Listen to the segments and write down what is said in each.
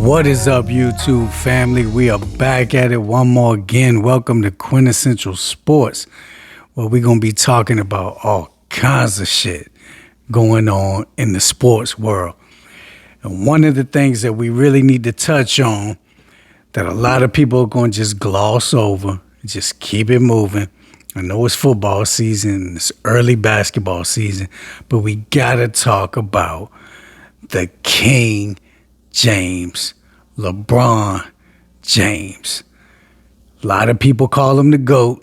What is up, YouTube family? We are back at it one more again. Welcome to Quintessential Sports, where we're going to be talking about all kinds of shit going on in the sports world. And one of the things that we really need to touch on that a lot of people are going to just gloss over, just keep it moving. I know it's football season, it's early basketball season, but we got to talk about the King James, LeBron James. A lot of people call him the GOAT.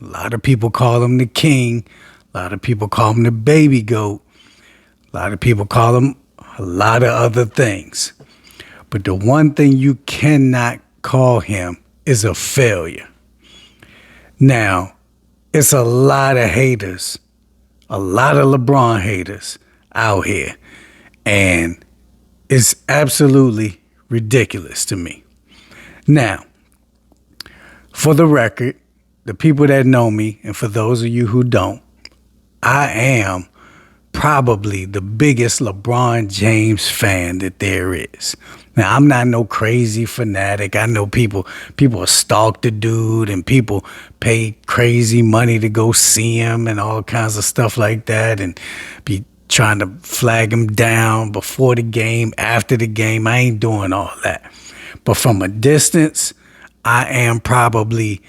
A lot of people call him the King. A lot of people call him the baby GOAT. A lot of people call him a lot of other things. But the one thing you cannot call him is a failure. Now, it's a lot of haters, a lot of LeBron haters out here. And it's absolutely ridiculous to me. Now, for the record, the people that know me, and for those of you who don't, I am probably the biggest LeBron James fan that there is. Now, I'm not no crazy fanatic. I know people stalk the dude and people pay crazy money to go see him and all kinds of stuff like that and be trying to flag him down before the game, after the game. I ain't doing all that. But from a distance, I am probably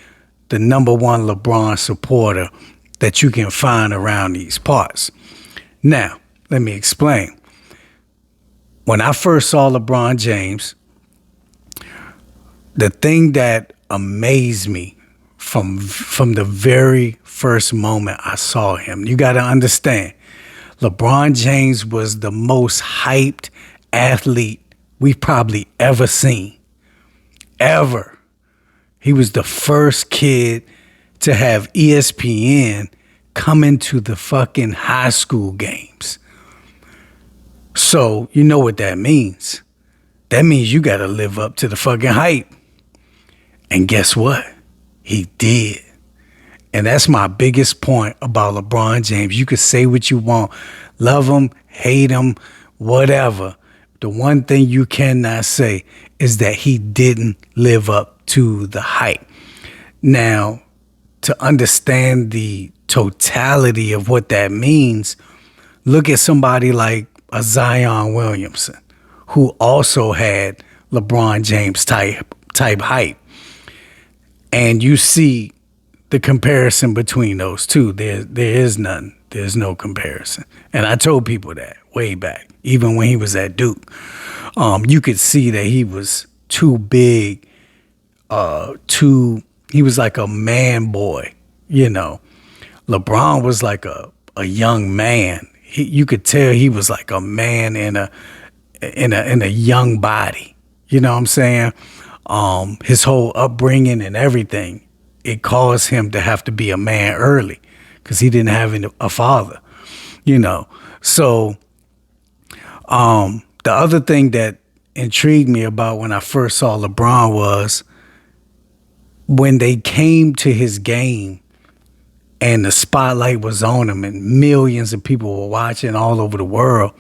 the number one LeBron supporter that you can find around these parts. Now, let me explain. When I first saw LeBron James, the thing that amazed me from the very first moment I saw him, you got to understand, LeBron James was the most hyped athlete we've probably ever seen. Ever. He was the first kid to have ESPN come into the fucking high school games. So, you know what that means. That means you got to live up to the fucking hype. And guess what? He did. And that's my biggest point about LeBron James. You could say what you want. Love him, hate him, whatever. The one thing you cannot say is that he didn't live up to the hype. Now, to understand the totality of what that means, look at somebody like a Zion Williamson, who also had LeBron James type hype. And you see the comparison between those two. There is none. There's no comparison. And I told people that way back, even when he was at Duke. You could see that he was too big, he was like a man boy, you know. LeBron was like a young man. You could tell he was like a man in a young body. You know what I'm saying? His whole upbringing and everything, it caused him to have to be a man early because he didn't have a father, you know. So the other thing that intrigued me about when I first saw LeBron was when they came to his game and the spotlight was on him and millions of people were watching all over the world,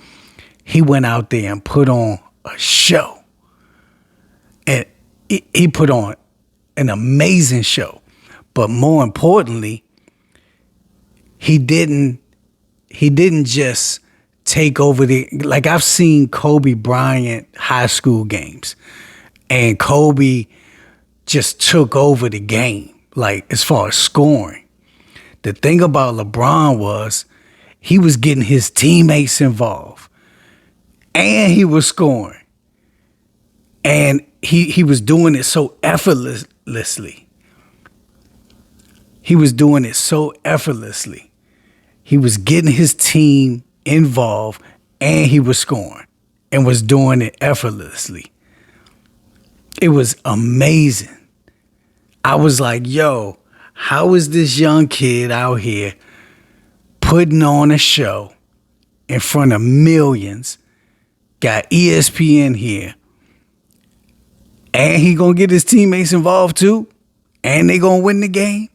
he went out there and put on a show. And he put on an amazing show. But more importantly, he didn't just take over like I've seen Kobe Bryant high school games, and Kobe just took over the game, like as far as scoring. The thing about LeBron was he was getting his teammates involved and he was scoring. And he was doing it so effortlessly. He was doing it so effortlessly. He was getting his team involved and he was scoring and was doing it effortlessly. It was amazing. I was like, yo, how is this young kid out here putting on a show in front of millions, got ESPN here, and he gonna get his teammates involved too, and they gonna win the game,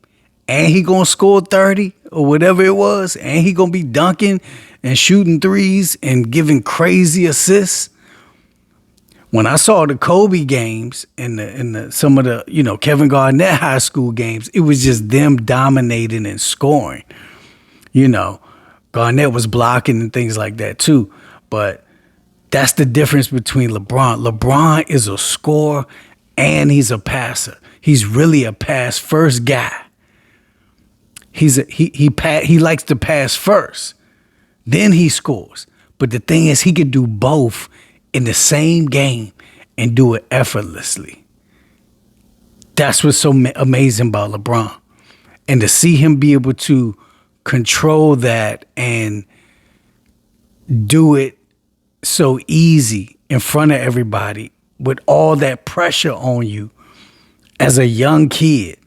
and he gonna score 30 or whatever it was, and he gonna be dunking and shooting threes and giving crazy assists? When I saw the Kobe games and the some of the, Kevin Garnett high school games, it was just them dominating and scoring. Garnett was blocking and things like that too. But that's the difference between LeBron. LeBron is a scorer and he's a passer. He's really a pass first guy. He likes to pass first. Then he scores. But the thing is, he could do both in the same game and do it effortlessly. That's what's so amazing about LeBron. And to see him be able to control that and do it so easy in front of everybody with all that pressure on you as a young kid,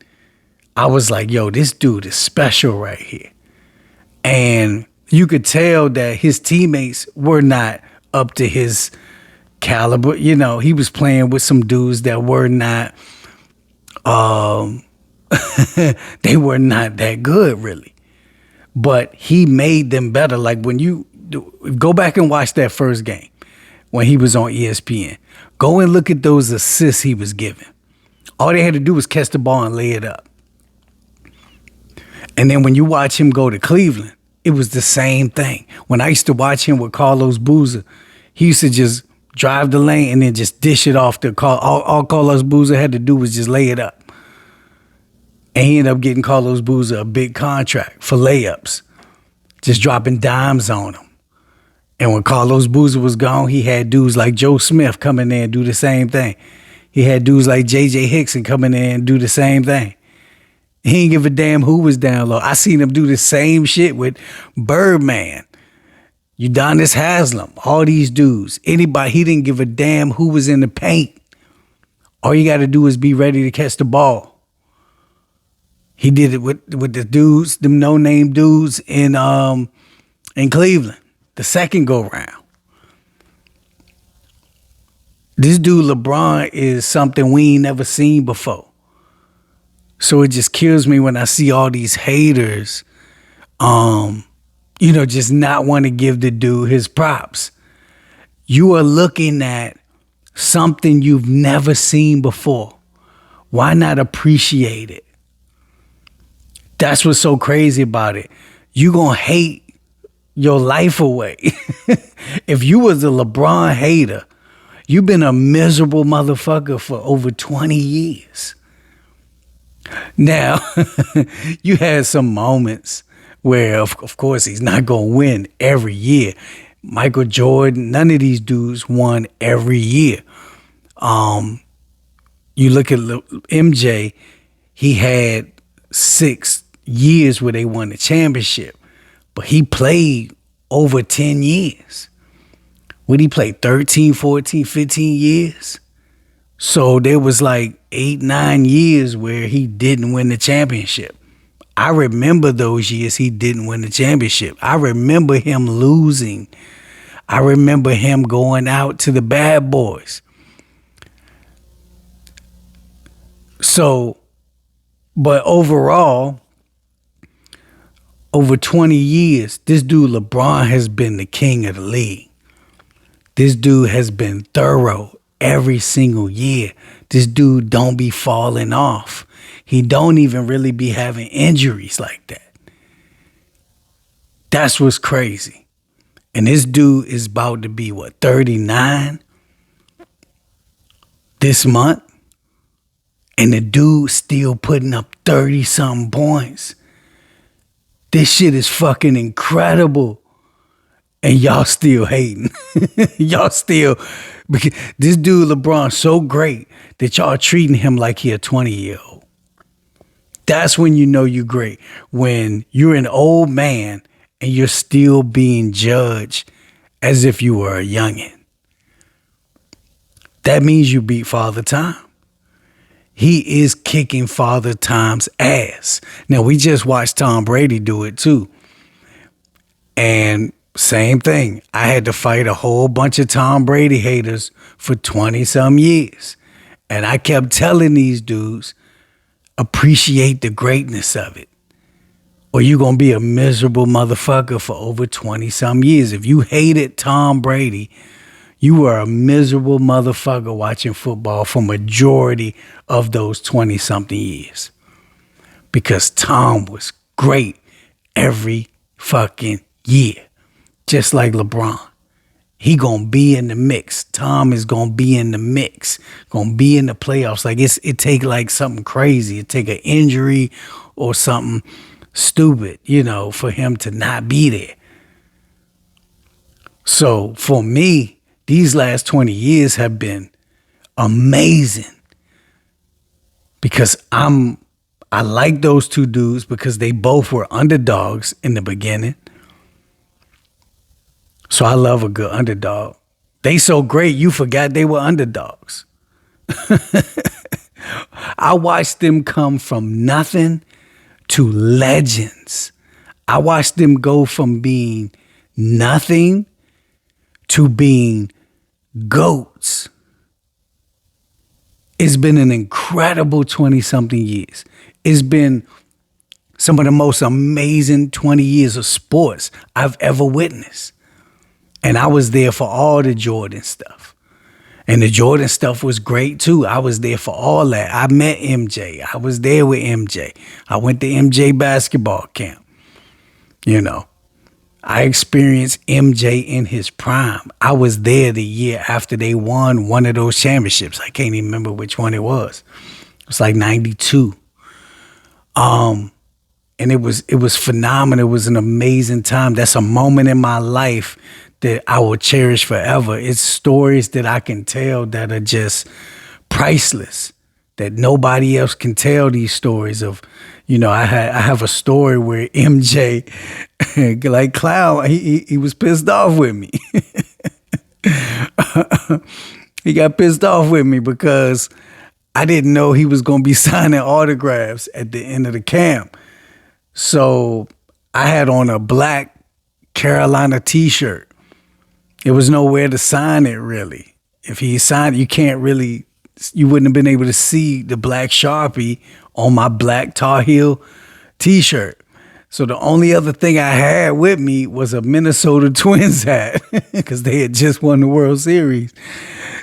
I was like, yo, this dude is special right here. And you could tell that his teammates were not up to his caliber. He was playing with some dudes that were not, they were not that good, really. But he made them better. Like when you go back and watch that first game when he was on ESPN, go and look at those assists he was giving. All they had to do was catch the ball and lay it up. And then when you watch him go to Cleveland, it was the same thing. When I used to watch him with Carlos Boozer, he used to just drive the lane and then just dish it off to all Carlos Boozer had to do was just lay it up. And he ended up getting Carlos Boozer a big contract for layups, just dropping dimes on him. And when Carlos Boozer was gone, he had dudes like Joe Smith come in there and do the same thing. He had dudes like J.J. Hickson come in there and do the same thing. He didn't give a damn who was down low. I seen him do the same shit with Birdman, Udonis Haslem, all these dudes. Anybody, he didn't give a damn who was in the paint. All you got to do is be ready to catch the ball. He did it with the dudes, them no-name dudes in Cleveland, the second go-round. This dude LeBron is something we ain't never seen before. So it just kills me when I see all these haters, just not want to give the dude his props. You are looking at something you've never seen before. Why not appreciate it? That's what's so crazy about it. You gonna hate your life away. If you was a LeBron hater, you've been a miserable motherfucker for over 20 years. Now, you had some moments where, of course, he's not going to win every year. Michael Jordan, none of these dudes won every year. You look at MJ, he had 6 years where they won the championship, but he played over 10 years. Would he play 13, 14, 15 years? So there was like 8, 9 years where he didn't win the championship. I remember those years he didn't win the championship. I remember him losing. I remember him going out to the bad boys. So, but overall, over 20 years, this dude LeBron has been the king of the league. This dude has been thorough every single year. This dude don't be falling off. He don't even really be having injuries like that. That's what's crazy. And this dude is about to be, 39 this month? And the dude still putting up 30-something points. This shit is fucking incredible. And y'all still hating. Y'all still, because this dude LeBron so great that y'all treating him like he a 20-year-old. That's when you know you're great. When you're an old man and you're still being judged as if you were a youngin'. That means you beat Father Time. He is kicking Father Time's ass. Now, we just watched Tom Brady do it too. And same thing. I had to fight a whole bunch of Tom Brady haters for 20-some years. And I kept telling these dudes, appreciate the greatness of it, or you're going to be a miserable motherfucker for over 20-some years. If you hated Tom Brady, You were a miserable motherfucker watching football for majority of those 20-something years. Because Tom was great every fucking year. Just like LeBron. He gonna be in the mix. Tom is gonna be in the mix. Gonna be in the playoffs. Like it take like something crazy. It take an injury or something stupid, for him to not be there. So for me, these last 20 years have been amazing. Because I like those two dudes because they both were underdogs in the beginning. So I love a good underdog. They so great, you forgot they were underdogs. I watched them come from nothing to legends. I watched them go from being nothing to being GOATs. It's been an incredible 20-something years. It's been some of the most amazing 20 years of sports I've ever witnessed. And I was there for all the Jordan stuff. And the Jordan stuff was great too. I was there for all that. I met MJ. I was there with MJ. I went to MJ basketball camp. I experienced MJ in his prime. I was there the year after they won one of those championships. I can't even remember which one it was. It was like 92. And it was phenomenal. It was an amazing time. That's a moment in my life that I will cherish forever. It's stories that I can tell that are just priceless, that nobody else can tell these stories of. I have a story where MJ, like Clown, he was pissed off with me. He got pissed off with me because I didn't know he was going to be signing autographs at the end of the camp. So I had on a black Carolina t-shirt. There was nowhere to sign it, really. If he signed it, you wouldn't have been able to see the black Sharpie on my black Tar Heel t-shirt. So the only other thing I had with me was a Minnesota Twins hat because they had just won the World Series.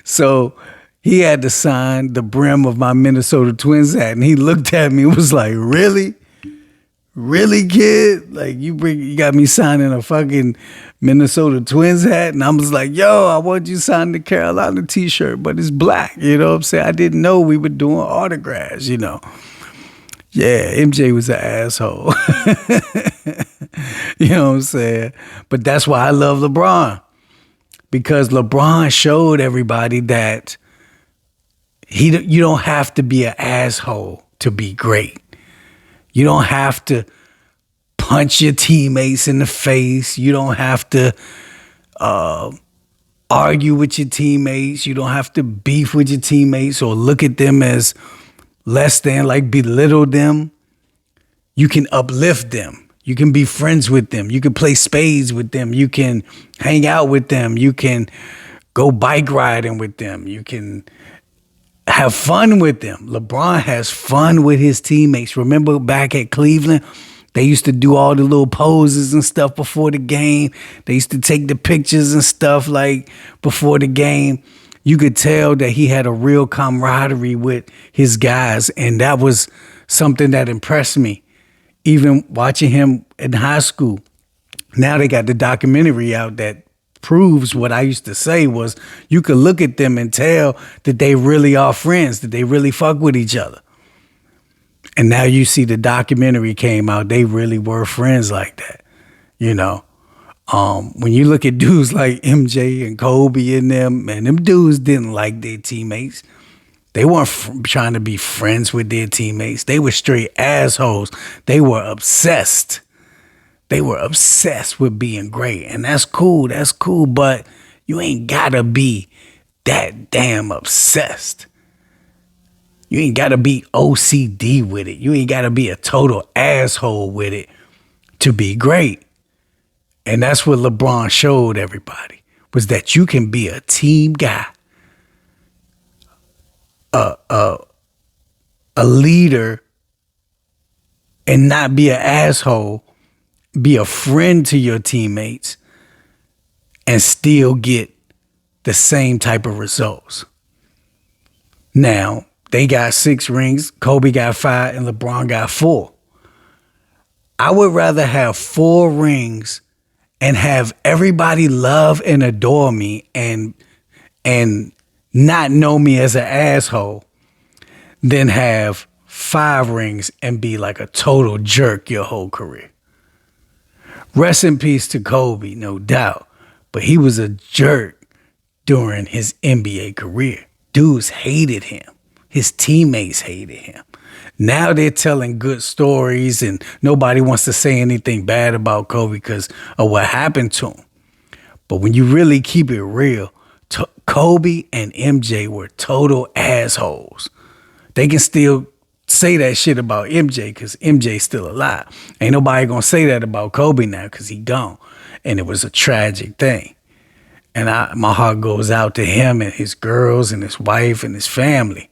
So he had to sign the brim of my Minnesota Twins hat. And he looked at me and was like, really? Really, kid? Like, you got me signing a fucking Minnesota Twins hat? And I was like, yo, I want you to sign the Carolina t-shirt, but it's black. You know what I'm saying? I didn't know we were doing autographs, Yeah, MJ was an asshole. You know what I'm saying? But that's why I love LeBron. Because LeBron showed everybody that you don't have to be an asshole to be great. You don't have to punch your teammates in the face. You don't have to argue with your teammates. You don't have to beef with your teammates or look at them as less than, like belittle them. You can uplift them. You can be friends with them. You can play spades with them. You can hang out with them. You can go bike riding with them. You can have fun with them. LeBron has fun with his teammates. Remember back at Cleveland, they used to do all the little poses and stuff before the game. They used to take the pictures and stuff like before the game. You could tell that he had a real camaraderie with his guys, and that was something that impressed me. Even watching him in high school. Now they got the documentary out that proves what I used to say was you could look at them and tell that they really are friends, that they really fuck with each other. And now you see the documentary came out, they really were friends like that, When you look at dudes like MJ and Kobe and them, man, them dudes didn't like their teammates. They weren't trying to be friends with their teammates. They were straight assholes. They were obsessed. They were obsessed with being great. And that's cool. That's cool. But you ain't got to be that damn obsessed. You ain't got to be OCD with it. You ain't got to be a total asshole with it to be great. And that's what LeBron showed everybody, was that you can be a team guy, a leader, and not be an asshole, be a friend to your teammates, and still get the same type of results. Now, they got 6 rings, Kobe got 5, and LeBron got 4. I would rather have 4 rings and have everybody love and adore me and not know me as an asshole than have 5 rings and be like a total jerk your whole career. Rest in peace to Kobe, no doubt, but he was a jerk during his NBA career. Dudes hated him. His teammates hated him. Now they're telling good stories and nobody wants to say anything bad about Kobe because of what happened to him. But when you really keep it real, Kobe and MJ were total assholes. They can still say that shit about MJ because MJ's still alive. Ain't nobody gonna say that about Kobe now because he gone. And it was a tragic thing. And my heart goes out to him and his girls and his wife and his family.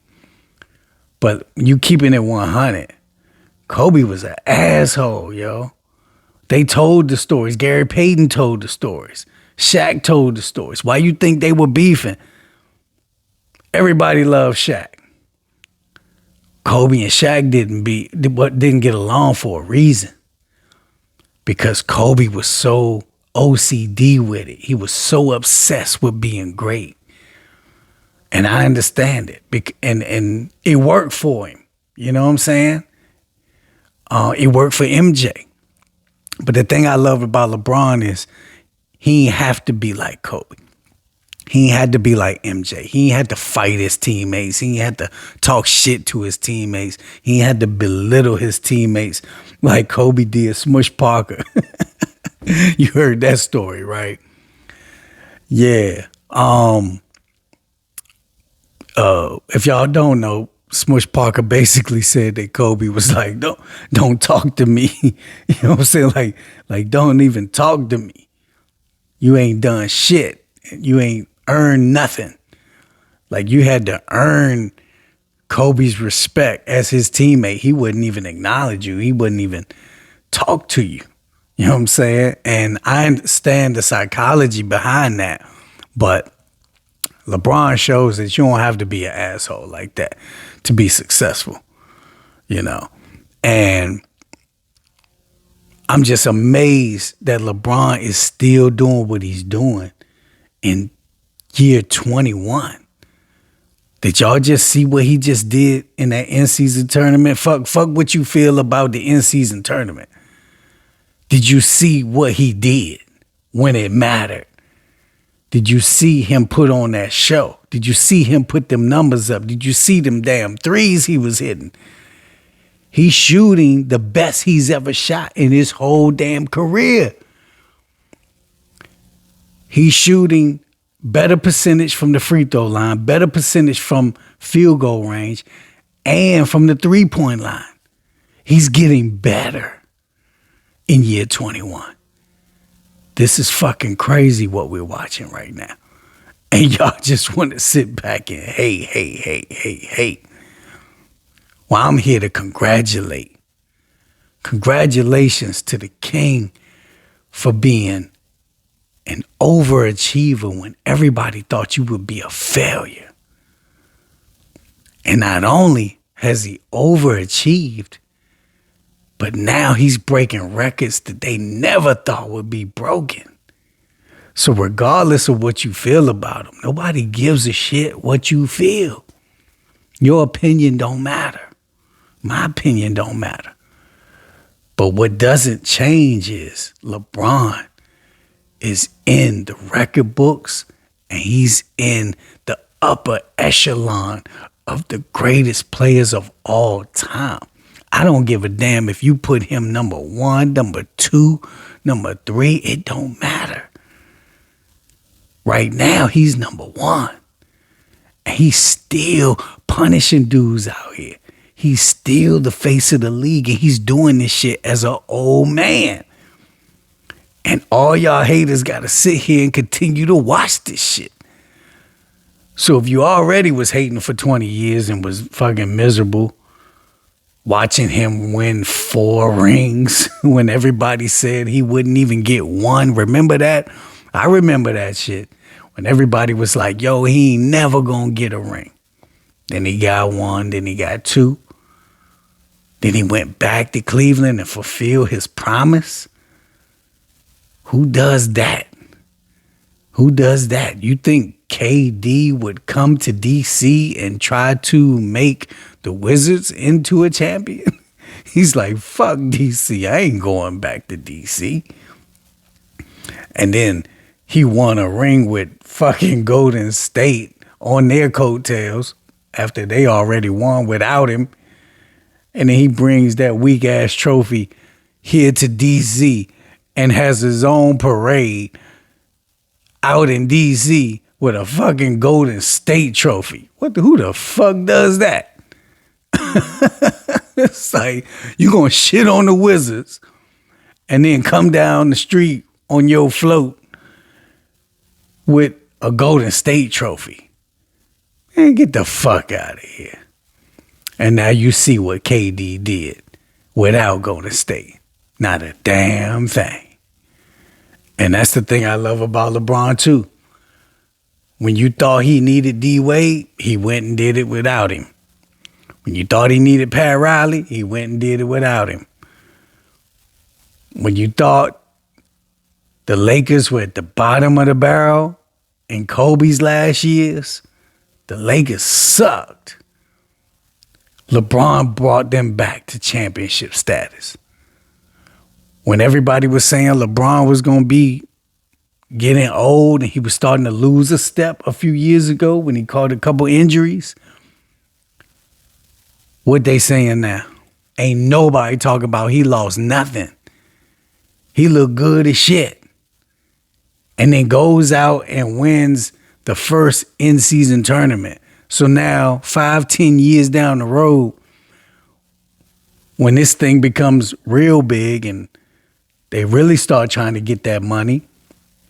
But you keeping it 100, Kobe was an asshole, yo. They told the stories. Gary Payton told the stories. Shaq told the stories. Why you think they were beefing? Everybody loved Shaq. Kobe and Shaq didn't get along for a reason. Because Kobe was so OCD with it. He was so obsessed with being great. And I understand it. And it worked for him. You know what I'm saying? It worked for MJ. But the thing I love about LeBron is he ain't have to be like Kobe. He ain't had to be like MJ. He ain't had to fight his teammates. He ain't had to talk shit to his teammates. He ain't had to belittle his teammates like Kobe did Smush Parker. You heard that story, right? Yeah. If y'all don't know, Smush Parker basically said that Kobe was like, don't talk to me. You know what I'm saying? Like don't even talk to me. You ain't done shit. You ain't earned nothing. Like you had to earn Kobe's respect as his teammate. He wouldn't even acknowledge you. He wouldn't even talk to you. You know what I'm saying? And I understand the psychology behind that. But LeBron shows that you don't have to be an asshole like that to be successful, you know. And I'm just amazed that LeBron is still doing what he's doing in year 21. Did y'all just see what he just did in that in-season tournament? Fuck what you feel about the in-season tournament. Did you see what he did when it mattered? Did you see him put on that show? Did you see him put them numbers up? Did you see them damn threes he was hitting? He's shooting the best he's ever shot in his whole damn career. He's shooting better percentage from the free throw line, better percentage from field goal range, and from the three-point line. He's getting better in year 21. This is fucking crazy what we're watching right now. And y'all just want to sit back and hate. Well, I'm here to congratulate. Congratulations to the king for being an overachiever when everybody thought you would be a failure. And not only has he overachieved, but now he's breaking records that they never thought would be broken. So regardless of what you feel about him, nobody gives a shit what you feel. Your opinion don't matter. My opinion don't matter. But what doesn't change is LeBron is in the record books and he's in the upper echelon of the greatest players of all time. I don't give a damn if you put him number 1, number 2, number 3. It don't matter. Right now, he's number 1. And he's still punishing dudes out here. He's still the face of the league. And he's doing this shit as an old man. And all y'all haters got to sit here and continue to watch this shit. So if you already was hating for 20 years and was fucking miserable, watching him win 4 rings when everybody said he wouldn't even get 1. Remember that? I remember that shit. when everybody was like, yo, he ain't never gonna get a ring. Then he got one, then he got two. Then he went back to Cleveland and fulfilled his promise. Who does that? Who does that? You think KD would come to DC and try to make the Wizards into a champion? He's like, fuck DC. I ain't going back to DC. And then he won a ring with fucking Golden State on their coattails after they already won without him. And then he brings that weak ass trophy here to DC and has his own parade out in DC with a fucking Golden State trophy. Who the fuck does that? It's like, you gonna shit on the Wizards and then come down the street on your float with a Golden State trophy. Man, get the fuck out of here. And now you see what KD did without Golden State. Not a damn thing. And that's the thing I love about LeBron too. When you thought he needed D-Wade, he went and did it without him. When you thought he needed Pat Riley, he went and did it without him. When you thought the Lakers were at the bottom of the barrel in Kobe's last years, the Lakers sucked. LeBron brought them back to championship status. When everybody was saying LeBron was going to be getting old and he was starting to lose a step a few years ago when he caught a couple injuries, what they saying now? Ain't nobody talking about he lost nothing. He looked good as shit. And then goes out and wins the first in-season tournament. So now, 5-10 years down the road, when this thing becomes real big and they really start trying to get that money,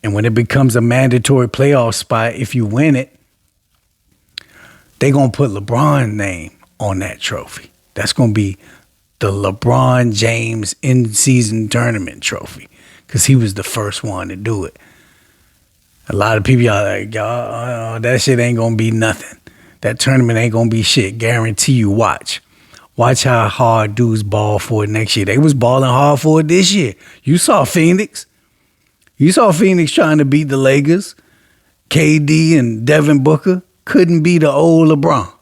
and when it becomes a mandatory playoff spot, if you win it, they going to put LeBron's name on that trophy. That's going to be the LeBron James in-season tournament trophy because he was the first one to do it. A lot of people are like, oh, that shit ain't going to be nothing. That tournament ain't going to be shit. Guarantee you, watch. Watch how hard dudes ball for it next year. They was balling hard for it this year. You saw Phoenix. You saw Phoenix trying to beat the Lakers. KD and Devin Booker couldn't beat the old LeBron.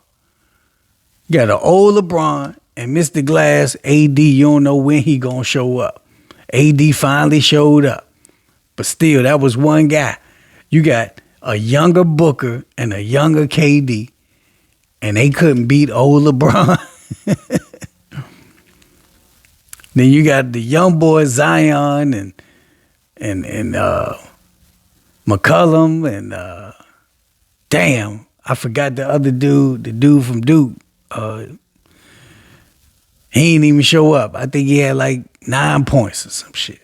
You got an old LeBron and Mr. Glass, AD, you don't know when he going to show up. AD finally showed up. But still, that was one guy. You got a younger Booker and a younger KD, and they couldn't beat old LeBron. Then you got the young boy Zion and McCollum and damn, I forgot the other dude, the dude from Duke. He ain't even show up. I think he had like 9 points or some shit.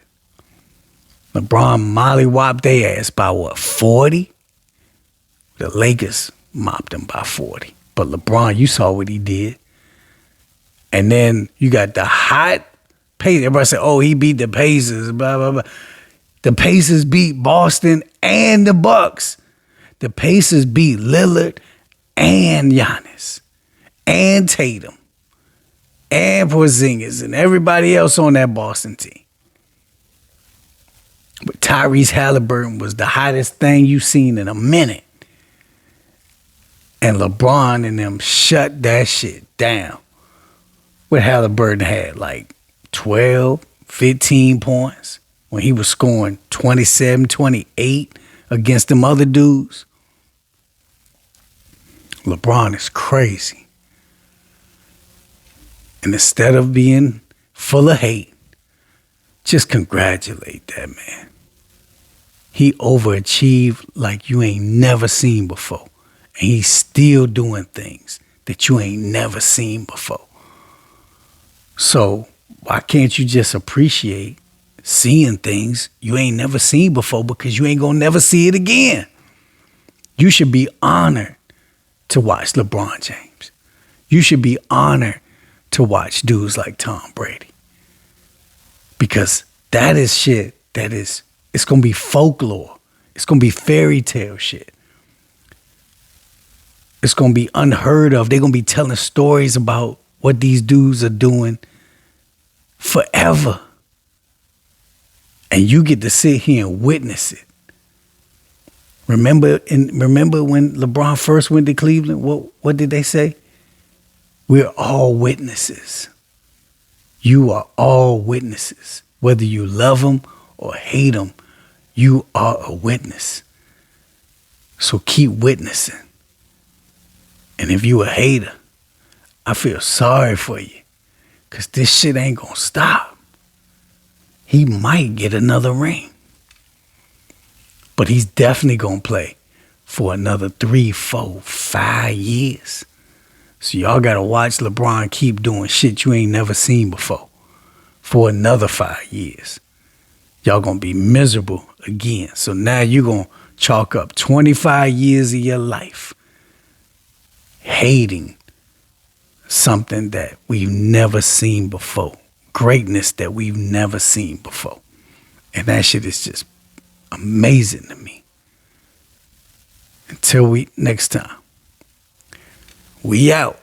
LeBron mollywopped their ass by what, 40? The Lakers mopped them by 40. But LeBron, you saw what he did. And then you got the hot Pacers. Everybody said, oh, he beat the Pacers, blah, blah, blah. The Pacers beat Boston and the Bucks. The Pacers beat Lillard and Giannis and Tatum and Porzingis and everybody else on that Boston team. But Tyrese Halliburton was the hottest thing you've seen in a minute. And LeBron and them shut that shit down. What Halliburton had like 12, 15 points when he was scoring 27, 28 against them other dudes. LeBron is crazy. And instead of being full of hate, just congratulate that man. He overachieved like you ain't never seen before. And he's still doing things that you ain't never seen before. So why can't you just appreciate seeing things you ain't never seen before because you ain't gonna never see it again? You should be honored to watch LeBron James. You should be honored to watch dudes like Tom Brady. Because that is shit that is, it's gonna be folklore. It's going to be fairy tale shit. It's going to be unheard of. They're going to be telling stories about what these dudes are doing forever. And you get to sit here and witness it. Remember when LeBron first went to Cleveland? What did they say? We're all witnesses. You are all witnesses. Whether you love them or hate them, you are a witness. So keep witnessing. And if you a hater, I feel sorry for you. Because this shit ain't going to stop. He might get another ring. But he's definitely going to play for another 3, 4, 5 years. So y'all got to watch LeBron keep doing shit you ain't never seen before for another 5 years. Y'all going to be miserable again. So now you're going to chalk up 25 years of your life hating something that we've never seen before. Greatness that we've never seen before. And that shit is just amazing to me. Until next time. We out.